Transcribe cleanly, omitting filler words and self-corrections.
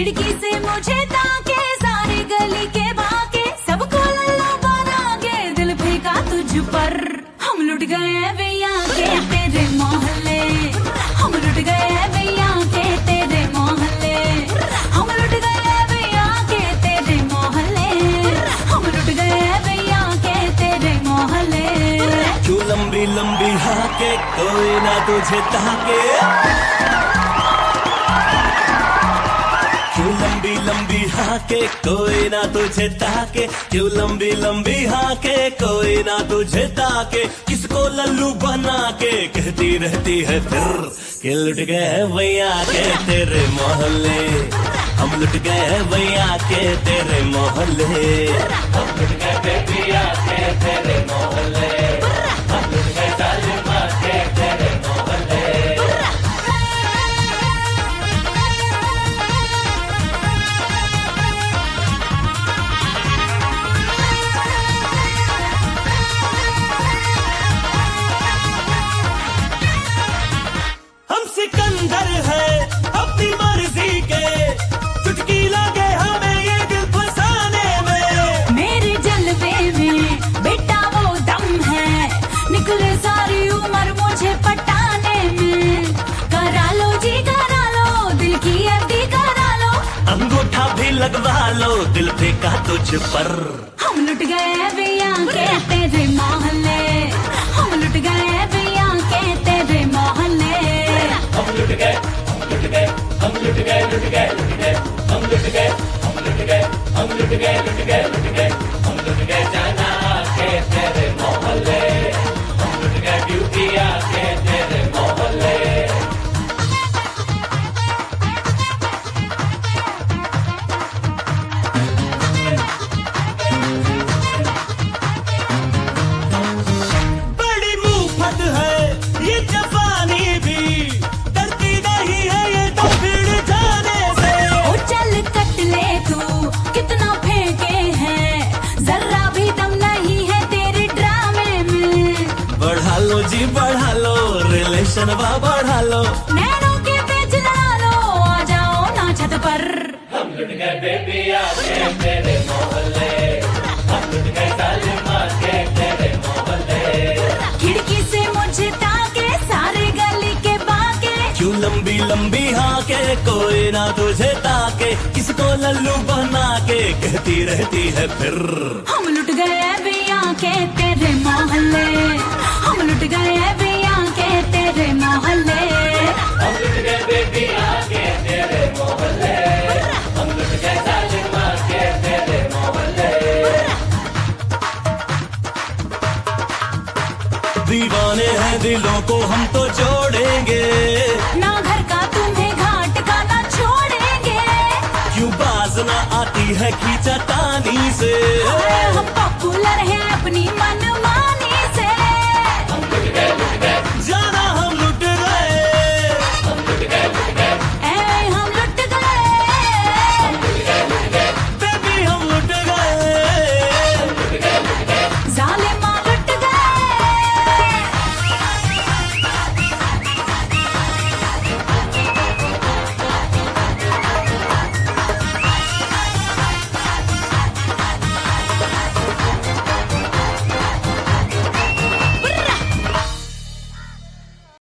खिड़की से मुझे ताके, सारी गली के बाके, सबको लल्लू बना के दिल फेंका तुझ पर। हम लुट गए भैया के तेरे मोहल्ले, हम लुट गए भैया के तेरे मोहल्ले, हम लुट गए भैया के तेरे मोहल्ले, हम लुट गए भैया के तेरे मोहल्ले। क्यों लंबी लंबी हाके, कोई ना तुझे ताके, क्यों लंबी लंबी हाके, कोई ना तुझे ताके, क्यों लंबी लंबी हाके, कोई ना तुझे ताके, किसको लल्लू बना के कहती रहती है फिर कि लुट गए भैया के तेरे मोहल्ले, हम लुट गए भैया के तेरे मोहल्ले, हम लुट गए भैया के तेरे मोहल्ले, हम लुट गए जालिमा के तेरे मोहल्ले। सिकंदर है अपनी मर्जी के, चुटकी लगे हमें ये दिल फसाने में। मेरे जलवे में बेटा वो दम है, निकले सारी उम्र मुझे पटाने में। करा लो जी करा लो, दिल की अड्डी करा लो, अंगूठा भी लगवा लो दिल फेंका तुझ पर। हम लुट गए भैया के तेरे मोहल्ले, हम लुट गए भैया के तेरे मोहल्ले, हम लुट गए, हम लुट गए, हम लुट गए, लुट गए, लुट गए, हम लुट गए, हम लुट गए, हम लुट गए, लुट गए, लुट गए, हम लुट गए जाना के तेरे मोहल्ले, हम लुट गए ब्यूटिया के तेरे मोहल्ले। बड़ी मुफ्त है ये जवानी भी, कितना फेंके हैं, जरा भी दम नहीं है तेरे ड्रामे में। बढ़ा लो जी बढ़ा लो, रिलेशन बढ़ा लो, नैनों के पेच लड़ा लो, आ जाओ ना छत पर। हम लुट गए बेबी आके तेरे मोहल्ले, हम लुट गए जालिमा के तेरे मोहल्ले। खिड़की से मुझे ताके, सारे गली के बाके, क्यों लंबी लंबी हाके, कोई ना तुझे ताके, किसको लल्लू बना के कहती रहती है फिर। हम लुट गए भैया के तेरे मोहल्ले, हम लुट गए भैया के तेरे मोहल्ले, हम लुट गए बेबी आके तेरे मोहल्ले, हम लुट गए जालिमा के तेरे मोहल्ले। दीवाने हैं दिलों को हम तो जोड़ेंगे, ना घर का तुम्हें घाट का ना छोड़ेंगे। क्यों बाज ना आती है खींचातानी से, हम पॉपुलर हैं अपनी मन